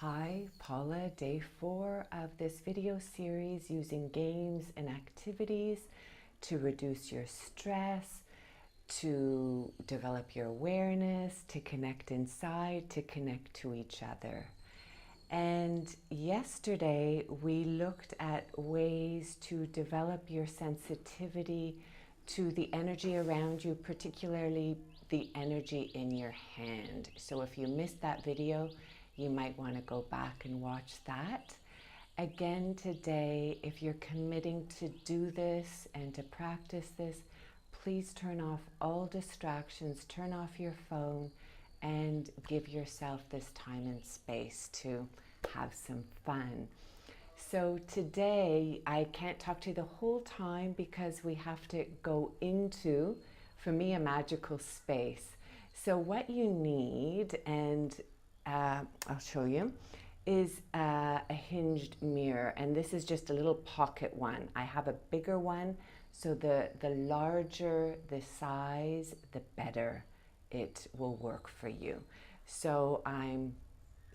Hi, Paula, day 4 of this video series using games and activities to reduce your stress, to develop your awareness, to connect inside, to connect to each other. And yesterday we looked at ways to develop your sensitivity to the energy around you, particularly the energy in your hand. So if you missed that video, you might want to go back and watch that. Again today, if you're committing to do this and to practice this, please turn off all distractions, turn off your phone, and give yourself this time and space to have some fun. So today, I can't talk to you the whole time because we have to go into, for me, a magical space. So what you need, and I'll show you, is a hinged mirror. And this is just a little pocket one. I have a bigger one, so the larger the size, the better it will work for you. So I'm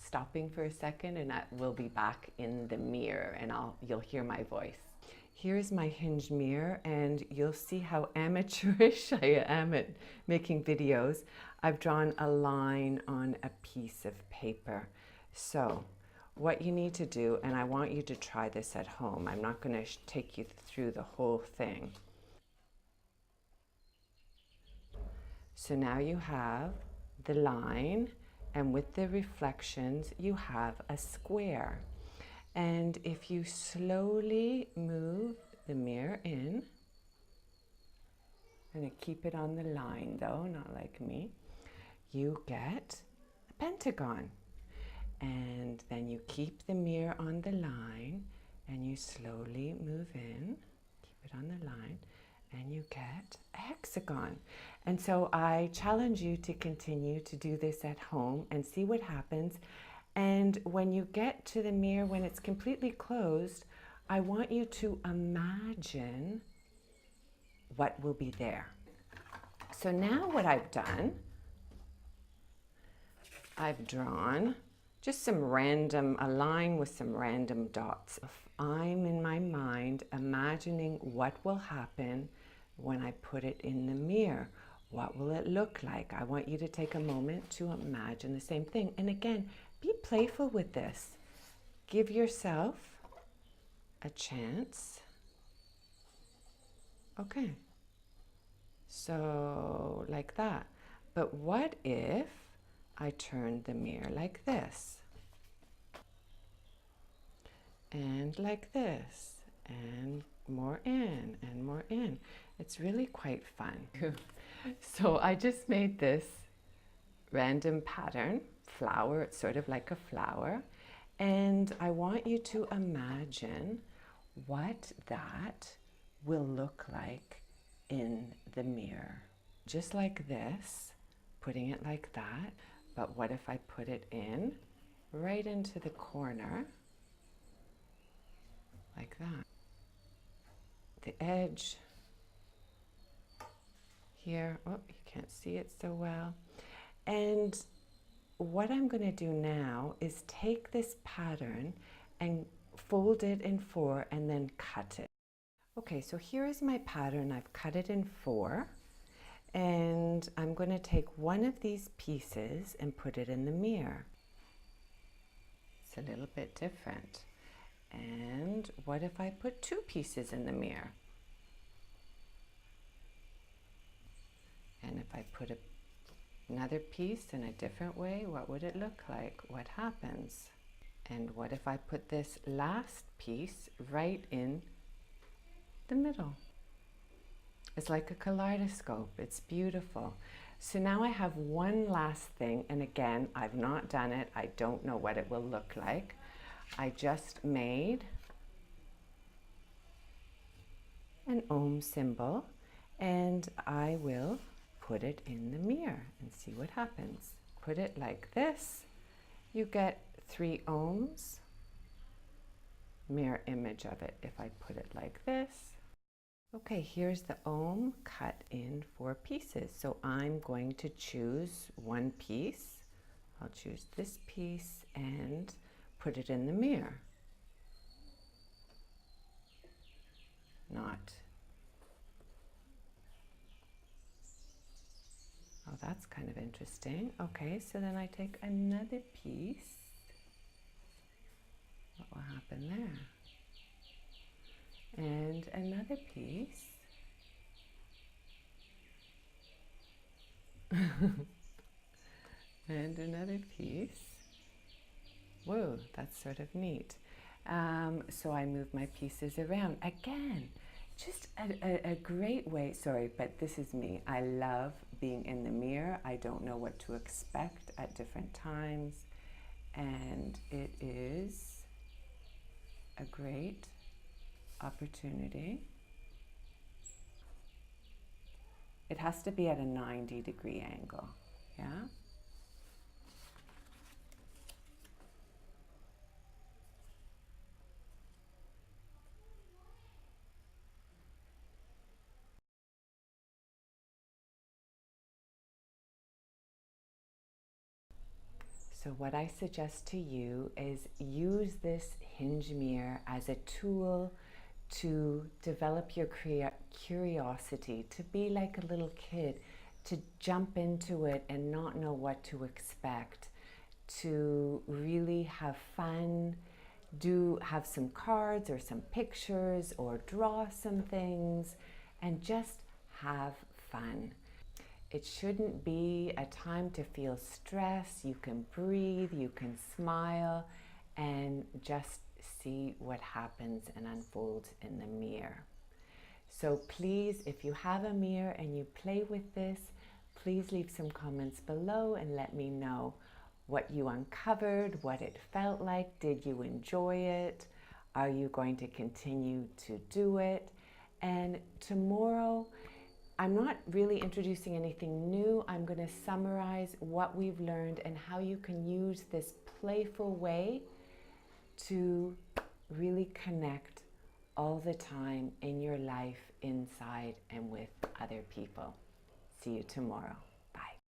stopping for a second and I will be back in the mirror and you'll hear my voice. Here's my Hinge mirror and you'll see how amateurish I am at making videos. I've drawn a line on a piece of paper. So what you need to do, and I want you to try this at home. I'm not going to take you through the whole thing. So now you have the line, and with the reflections you have a square. And if you slowly move the mirror in, I'm going to keep it on the line though, not like me, you get a pentagon. And then you keep the mirror on the line and you slowly move in, keep it on the line, and you get a hexagon. And so I challenge you to continue to do this at home and see what happens. And when you get to the mirror, when it's completely closed, I want you to imagine what will be there. So now what I've done, I've drawn just some random, a line with some random dots. I'm in my mind imagining what will happen when I put it in the mirror. What will it look like? I want you to take a moment to imagine the same thing. And again, be playful with this. Give yourself a chance. Okay. So like that. But what if I turned the mirror like this? And like this. And more in and more in. It's really quite fun. So I just made this random pattern, flower, it's sort of like a flower. And I want you to imagine what that will look like in the mirror. Just like this, putting it like that. But what if I put it in right into the corner, like that? The edge here, oh, you can't see it so well. And what I'm going to do now is take this pattern and fold it in 4 and then cut it. Okay, so here is my pattern. I've cut it in 4 and I'm going to take one of these pieces and put it in the mirror. It's a little bit different. And what if I put 2 pieces in the mirror? And if I put another piece in a different way, what would it look like? What happens? And what if I put this last piece right in the middle? It's like a kaleidoscope. It's beautiful. So now I have one last thing, and again, I've not done it. I don't know what it will look like. I just made an Om symbol, and I will put it in the mirror and see what happens. Put it like this. You get 3 ohms. Mirror image of it if I put it like this. Okay, here's the Om cut in 4 pieces. So I'm going to choose one piece. I'll choose this piece and put it in the mirror. Not. Oh, that's kind of interesting. Okay, so then I take another piece. What will happen there? And another piece. And another piece. Whoa, that's sort of neat. So I move my pieces around. Again, just a great way. Sorry, but this is me. I love being in the mirror. I don't know what to expect at different times. And it is a great opportunity. It has to be at a 90-degree angle, yeah? So what I suggest to you is use this Hinge Mirror as a tool to develop your curiosity, to be like a little kid, to jump into it and not know what to expect, to really have fun, have some cards or some pictures or draw some things and just have fun. It shouldn't be a time to feel stress. You can breathe, you can smile, and just see what happens and unfolds in the mirror. So please, if you have a mirror and you play with this, please leave some comments below and let me know what you uncovered, what it felt like. Did you enjoy it? Are you going to continue to do it? And tomorrow, I'm not really introducing anything new. I'm going to summarize what we've learned and how you can use this playful way to really connect all the time in your life, inside and with other people. See you tomorrow.